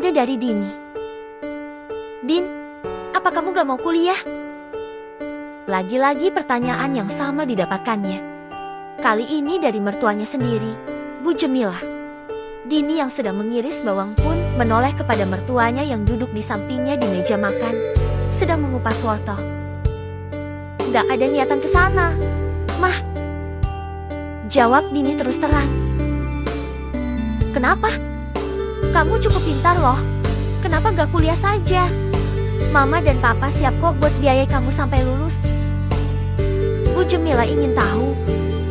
kode dari Dini. Din, apa kamu gak mau kuliah? Lagi-lagi pertanyaan yang sama didapatkannya. Kali ini dari mertuanya sendiri, Bu Jemilah. Dini yang sedang mengiris bawang pun menoleh kepada mertuanya yang duduk di sampingnya di meja makan, sedang mengupas wortel. Gak ada niatan ke sana, Mah. Jawab Dini terus terang. Kenapa? Kamu cukup pintar loh. Kenapa gak kuliah saja? Mama dan Papa siap kok buat biayai kamu sampai lulus. Bu Jemilah ingin tahu,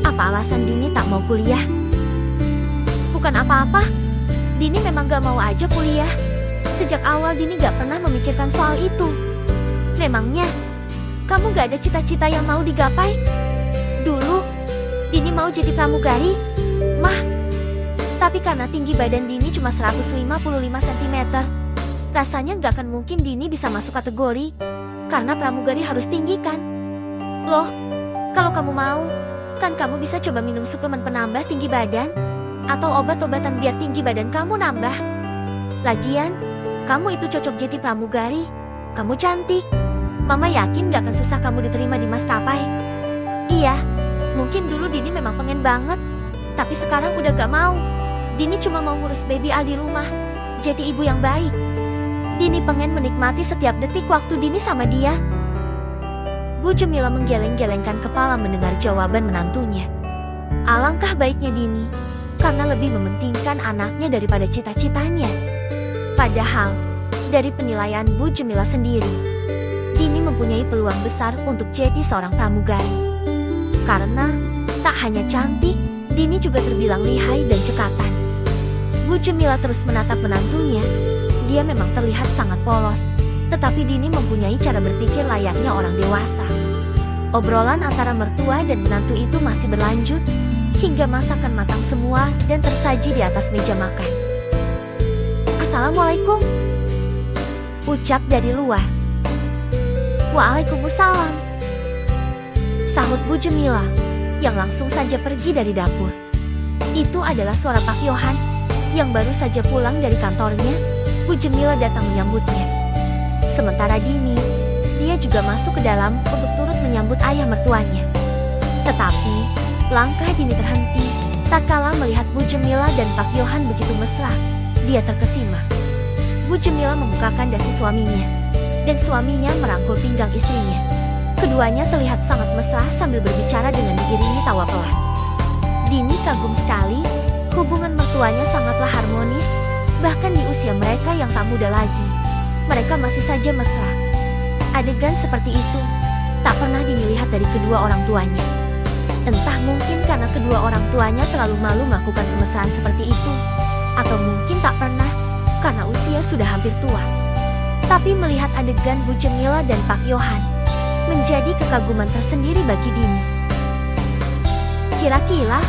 apa alasan Dini tak mau kuliah? Bukan apa-apa, Dini memang gak mau aja kuliah. Sejak awal Dini gak pernah memikirkan soal itu. Memangnya, kamu gak ada cita-cita yang mau digapai? Dulu, Dini mau jadi pramugari, Mah. Tapi karena tinggi badan Dini cuma 155 cm, rasanya gak akan mungkin Dini bisa masuk kategori, karena pramugari harus tinggi kan? Loh, kalau kamu mau, kan kamu bisa coba minum suplemen penambah tinggi badan, atau obat-obatan biar tinggi badan kamu nambah. Lagian, kamu itu cocok jadi pramugari, kamu cantik. Mama yakin gak akan susah kamu diterima di maskapai. Iya, mungkin dulu Dini memang pengen banget, tapi sekarang udah gak mau. Dini cuma mau ngurus baby Al di rumah, jadi ibu yang baik. Dini pengen menikmati setiap detik waktu Dini sama dia. Bu Jemilah menggeleng-gelengkan kepala mendengar jawaban menantunya. Alangkah baiknya Dini, karena lebih mementingkan anaknya daripada cita-citanya. Padahal, dari penilaian Bu Jemilah sendiri, Dini mempunyai peluang besar untuk jadi seorang pramugari. Karena, tak hanya cantik, Dini juga terbilang lihai dan cekatan. Bu Jemilah terus menatap menantunya. Dia memang terlihat sangat polos, tetapi Dini mempunyai cara berpikir layaknya orang dewasa. Obrolan antara mertua dan menantu itu masih berlanjut, hingga masakan matang semua dan tersaji di atas meja makan. Assalamualaikum, ucap dari luar. Waalaikumsalam, sahut Bu Jemilah, yang langsung saja pergi dari dapur. Itu adalah suara Pak Yohan, yang baru saja pulang dari kantornya. Bu Jemilah datang menyambutnya. Sementara Dini, dia juga masuk ke dalam untuk turut menyambut ayah mertuanya. Tetapi, langkah Dini terhenti, tak kala melihat Bu Jemilah dan Pak Yohan begitu mesra. Dia terkesima. Bu Jemilah membukakan dasi suaminya, dan suaminya merangkul pinggang istrinya. Keduanya terlihat sangat mesra sambil berbicara dengan diiringi tawa pelan. Dini kagum sekali, hubungan mertuanya sangatlah harmonis, bahkan di usia mereka yang tak muda lagi. Mereka masih saja mesra. Adegan seperti itu, tak pernah Dini lihat dari kedua orang tuanya. Entah mungkin karena kedua orang tuanya terlalu malu melakukan kemesraan seperti itu, atau mungkin tak pernah, karena usia sudah hampir tua. Tapi melihat adegan Bu Jemilah dan Pak Yohan, menjadi kekaguman tersendiri bagi Dini. Kira-kira,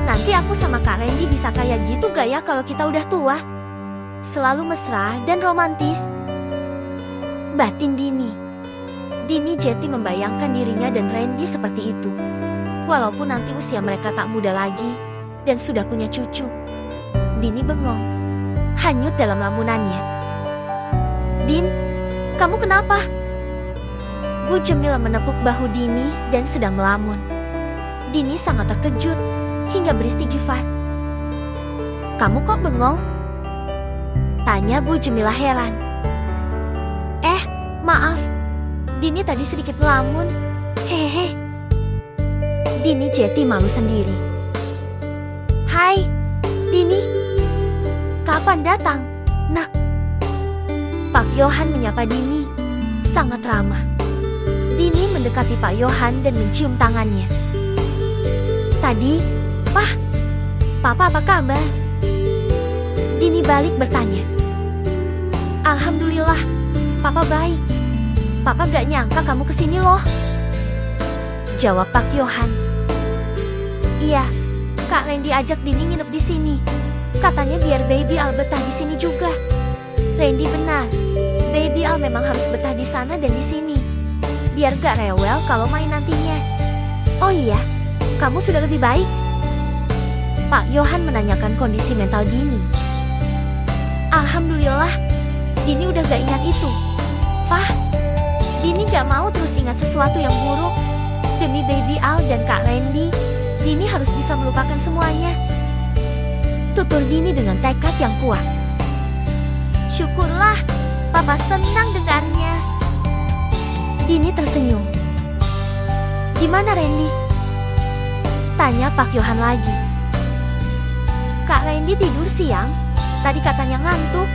nanti aku sama Kak Randy bisa kayak gitu gak ya kalau kita udah tua? Selalu mesra dan romantis, batin Dini. Dini jadi membayangkan dirinya dan Randy seperti itu. Walaupun nanti usia mereka tak muda lagi, dan sudah punya cucu. Dini bengong, hanyut dalam lamunannya. Din, kamu kenapa? Bu Jemilah menepuk bahu Dini dan sedang melamun. Dini sangat terkejut, hingga beristighfar. Kamu kok bengong? Tanya Bu Jemilah heran. Maaf, Dini tadi sedikit melamun. Hehehe. Dini jadi malu sendiri. Hai, Dini. Kapan datang, Nak? Pak Yohan menyapa Dini, sangat ramah. Dini mendekati Pak Yohan dan mencium tangannya. Tadi, Papa apa kabar? Dini balik bertanya. Alhamdulillah, Papa baik. Papa gak nyangka kamu kesini loh, jawab Pak Yohan. Iya, Kak Randy ajak Dini nginep di sini. Katanya biar Baby Al betah di sini juga. Randy benar, Baby Al memang harus betah di sana dan di sini, biar gak rewel kalau main nantinya. Oh iya, kamu sudah lebih baik? Pak Yohan menanyakan kondisi mental Dini. Alhamdulillah, Dini udah gak ingat itu. Pah, Dini gak mau terus ingat sesuatu yang buruk. Demi Baby Al dan Kak Randy, Dini harus bisa melupakan semuanya. Tutur Dini dengan tekad yang kuat. Syukurlah, Papa senang dengarnya. Dini tersenyum. Di mana Randy? Tanya Pak Yohan lagi. Kak Randy tidur siang. Tadi katanya ngantuk.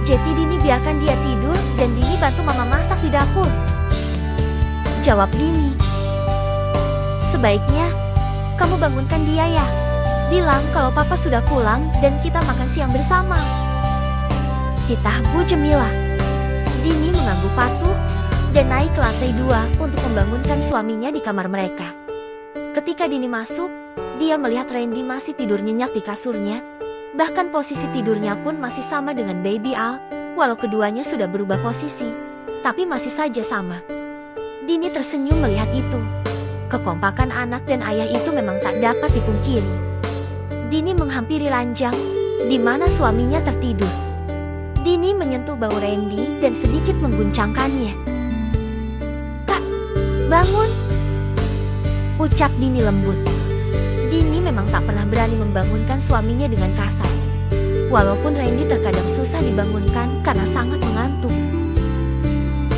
Jadi Dini biarkan dia tidur dan Dini bantu Mama masak di dapur. Jawab Dini. Sebaiknya kamu bangunkan dia ya. Bilang kalau Papa sudah pulang dan kita makan siang bersama. Titah Bu Jemilah. Dini mengangguk patuh dan naik ke lantai 2 untuk membangunkan suaminya di kamar mereka. Ketika Dini masuk, dia melihat Randy masih tidur nyenyak di kasurnya. Bahkan posisi tidurnya pun masih sama dengan Baby Al, walau keduanya sudah berubah posisi, tapi masih saja sama. Dini tersenyum melihat itu. Kekompakan anak dan ayah itu memang tak dapat dipungkiri. Dini menghampiri ranjang, di mana suaminya tertidur. Dini menyentuh bau Randy dan sedikit mengguncangkannya. Kak, bangun! Ucap Dini lembut. Dini memang tak pernah berani membangunkan suaminya dengan kasar. Walaupun Randy terkadang susah dibangunkan karena sangat mengantuk.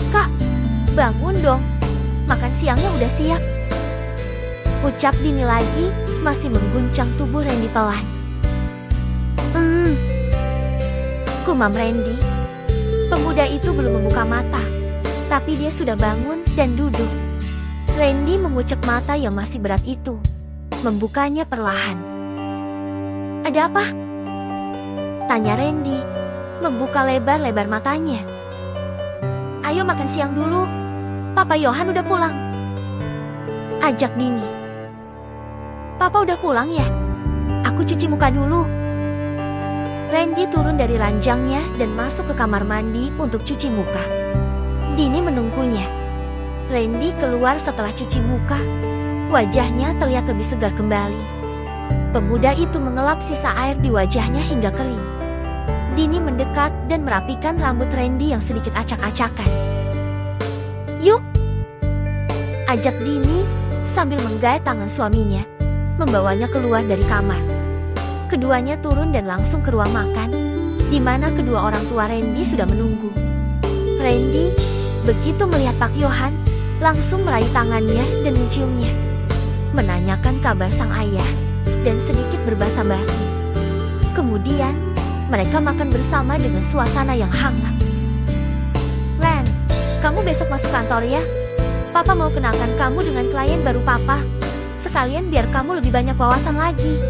Kak, bangun dong. Makan siangnya udah siap. Ucap Dini lagi, masih mengguncang tubuh Randy pelan. Kumam Randy. Pemuda itu belum membuka mata, tapi dia sudah bangun dan duduk. Randy mengucek mata yang masih berat itu, membukanya perlahan. Ada apa? Tanya Randy, membuka lebar-lebar matanya. Ayo makan siang dulu, Papa Yohan udah pulang. Ajak Dini. Papa udah pulang ya? Aku cuci muka dulu. Randy turun dari ranjangnya dan masuk ke kamar mandi untuk cuci muka. Dini menunggunya. Randy keluar setelah cuci muka. Wajahnya terlihat lebih segar kembali. Pemuda itu mengelap sisa air di wajahnya hingga kering. Dini mendekat dan merapikan rambut Randy yang sedikit acak-acakan. Yuk! Ajak Dini sambil menggait tangan suaminya, membawanya keluar dari kamar. Keduanya turun dan langsung ke ruang makan, di mana kedua orang tua Randy sudah menunggu. Randy, begitu melihat Pak Yohan, langsung meraih tangannya dan menciumnya, menanyakan kabar sang ayah, dan sedikit berbasa-basi. Kemudian, mereka makan bersama dengan suasana yang hangat. Ran, kamu besok masuk kantor ya? Papa mau kenalkan kamu dengan klien baru Papa. Sekalian biar kamu lebih banyak wawasan lagi.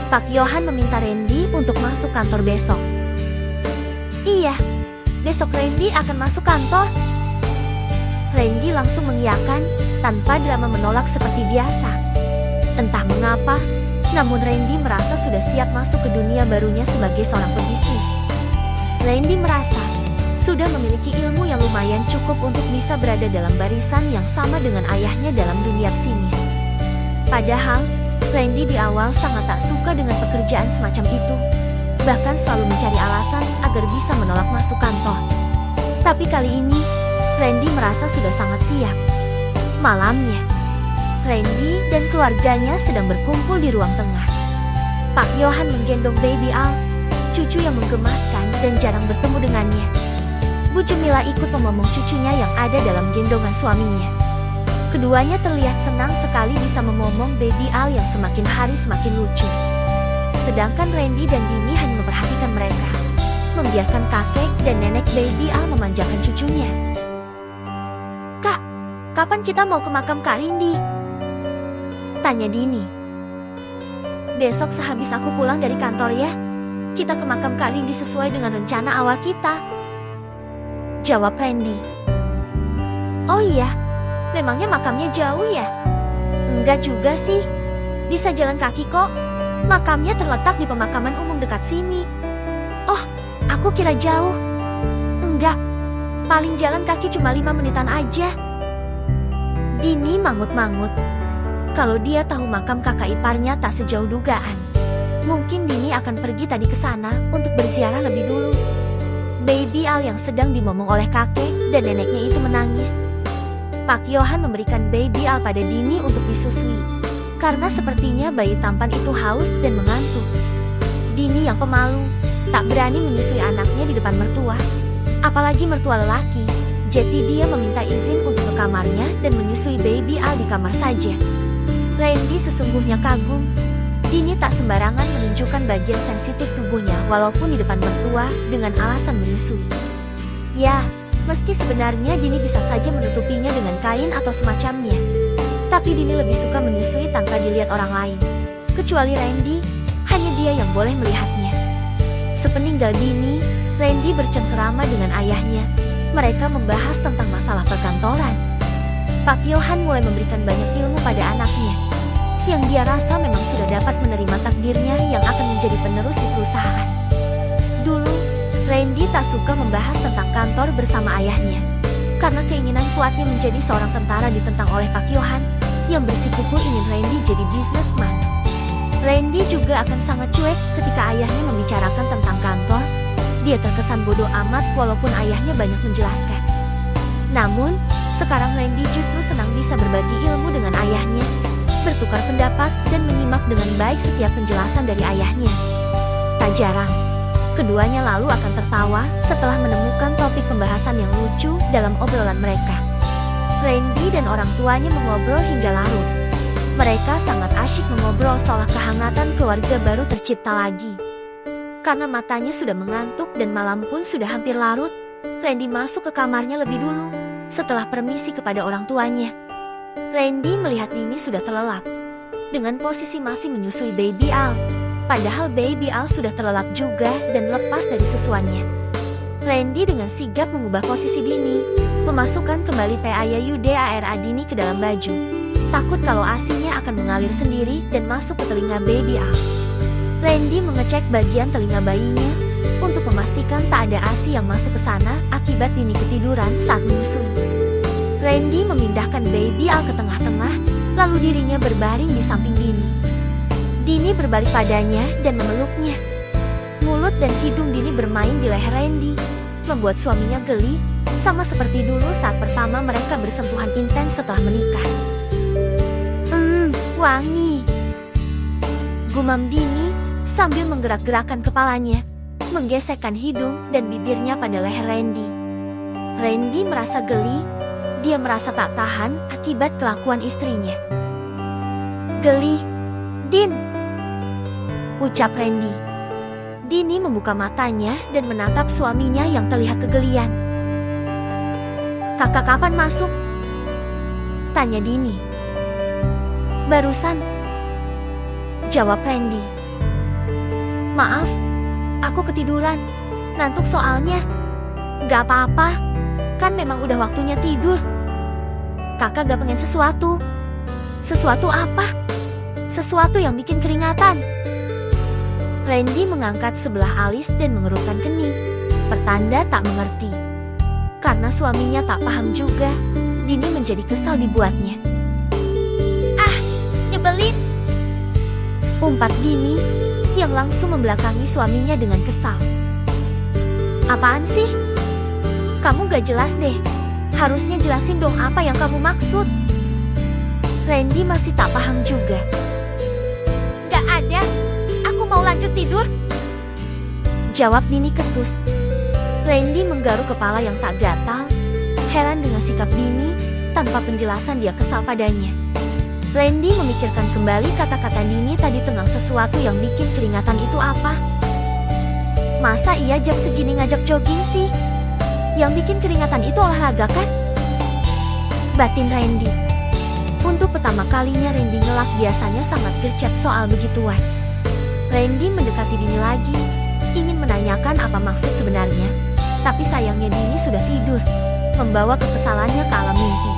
Pak Yohan meminta Randy untuk masuk kantor besok. Iya, besok Randy akan masuk kantor. Randy langsung mengiyakan tanpa drama menolak seperti biasa. Entah mengapa, namun Randy merasa sudah siap masuk ke dunia barunya sebagai seorang pebisnis. Randy merasa sudah memiliki ilmu yang lumayan cukup untuk bisa berada dalam barisan yang sama dengan ayahnya dalam dunia bisnis. Padahal, Randy di awal sangat tak suka dengan pekerjaan semacam itu. Bahkan selalu mencari alasan agar bisa menolak masuk kantor. Tapi kali ini, Randy merasa sudah sangat siap. Malamnya, Randy dan keluarganya sedang berkumpul di ruang tengah. Pak Yohan menggendong Baby Al, cucu yang menggemaskan dan jarang bertemu dengannya. Bu Jemilah ikut memomong cucunya yang ada dalam gendongan suaminya. Keduanya terlihat senang sekali bisa memomong Baby Al yang semakin hari semakin lucu. Sedangkan Randy dan Dini hanya memperhatikan mereka, membiarkan kakek dan nenek Baby Al memanjakan cucunya. Kak, kapan kita mau ke makam Kak Randy? Tanya Dini. Besok sehabis aku pulang dari kantor ya. Kita ke makam Kak Randy sesuai dengan rencana awal kita. Jawab Randy. Oh iya, memangnya makamnya jauh ya? Enggak juga sih, bisa jalan kaki kok. Makamnya terletak di pemakaman umum dekat sini. Oh, aku kira jauh. Enggak, paling jalan kaki cuma 5 menitan aja. Dini mangut-mangut. Kalau dia tahu makam kakak iparnya tak sejauh dugaan. Mungkin Dini akan pergi tadi ke sana untuk berziarah lebih dulu. Baby Al yang sedang dimomong oleh kakek dan neneknya itu menangis. Pak Yohan memberikan Baby Al pada Dini untuk disusui. Karena sepertinya bayi tampan itu haus dan mengantuk. Dini yang pemalu, tak berani menyusui anaknya di depan mertua. Apalagi mertua lelaki, jadi dia meminta izin untuk ke kamarnya dan menyusui Baby Al di kamar saja. Randy sesungguhnya kagum. Dini tak sembarangan menunjukkan bagian sensitif tubuhnya walaupun di depan mertua dengan alasan menyusui. Ya, meski sebenarnya Dini bisa saja menutupinya dengan kain atau semacamnya. Tapi Dini lebih suka menyusui tanpa dilihat orang lain. Kecuali Randy, hanya dia yang boleh melihatnya. Sepeninggal Dini, Randy bercengkerama dengan ayahnya. Mereka membahas tentang masalah perkantoran. Pak Yohan mulai memberikan banyak ilmu pada anaknya. Yang dia rasa memang sudah dapat menerima takdirnya yang akan menjadi penerus di perusahaan. Dulu, Randy tak suka membahas tentang kantor bersama ayahnya. Karena keinginan kuatnya menjadi seorang tentara ditentang oleh Pak Yohan, yang bersikukuh ingin Randy jadi bisnisman. Randy juga akan sangat cuek ketika ayahnya membicarakan tentang kantor. Dia terkesan bodoh amat walaupun ayahnya banyak menjelaskan. Namun, sekarang Randy justru senang bisa berbagi ilmu dengan ayahnya, bertukar pendapat dan menyimak dengan baik setiap penjelasan dari ayahnya. Tak jarang, keduanya lalu akan tertawa setelah menemukan topik pembahasan yang lucu dalam obrolan mereka. Randy dan orang tuanya mengobrol hingga larut. Mereka sangat asyik mengobrol seolah kehangatan keluarga baru tercipta lagi. Karena matanya sudah mengantuk dan malam pun sudah hampir larut, Randy masuk ke kamarnya lebih dulu, setelah permisi kepada orang tuanya. Randy melihat Dini sudah terlelap, dengan posisi masih menyusui Baby Al. Padahal Baby Al sudah terlelap juga dan lepas dari susuannya. Randy dengan sigap mengubah posisi Dini, memasukkan kembali PAYUDARA Dini ke dalam baju. Takut kalau ASINya akan mengalir sendiri dan masuk ke telinga Baby Al. Randy mengecek bagian telinga bayinya, untuk memastikan tak ada ASI yang masuk ke sana akibat Dini ketiduran saat menyusui. Randy memindahkan Baby Al ke tengah-tengah, lalu dirinya berbaring di samping Dini. Dini berbalik padanya dan memeluknya. Mulut dan hidung Dini bermain di leher Randy, membuat suaminya geli, sama seperti dulu saat pertama mereka bersentuhan intens setelah menikah. Wangi, gumam Dini sambil menggerak-gerakkan kepalanya, menggesekkan hidung dan bibirnya pada leher Randy. Randy merasa geli, dia merasa tak tahan akibat kelakuan istrinya. Geli, Din, ucap Randy. Dini membuka matanya dan menatap suaminya yang terlihat kegelian. Kakak kapan masuk? Tanya Dini. Barusan, jawab Randy. Maaf, aku ketiduran, ngantuk soalnya. Gak apa-apa, kan memang udah waktunya tidur. Kakak gak pengen sesuatu. Sesuatu apa? Sesuatu yang bikin keringatan. Randy mengangkat sebelah alis dan mengerutkan kening, pertanda tak mengerti. Karena suaminya tak paham juga, Dini menjadi kesal dibuatnya. Nyebelin, umpat Dini, yang langsung membelakangi suaminya dengan kesal. Apaan sih? Kamu gak jelas deh. Harusnya jelasin dong apa yang kamu maksud. Randy masih tak paham juga. Gak ada. Aku mau lanjut tidur. Jawab Dini ketus. Randy menggaruk kepala yang tak gatal. Heran dengan sikap Dini, tanpa penjelasan dia kesal padanya. Randy memikirkan kembali kata-kata Dini tadi tentang sesuatu yang bikin keringatan itu apa. Masa iya jam segini ngajak jogging sih? Yang bikin keringatan itu olahraga kan? Batin Randy. Untuk pertama kalinya Randy ngelak, biasanya sangat gercep soal begituan. Randy mendekati Dini lagi, ingin menanyakan apa maksud sebenarnya. Tapi sayangnya Dini sudah tidur, membawa kekesalannya ke alam mimpi.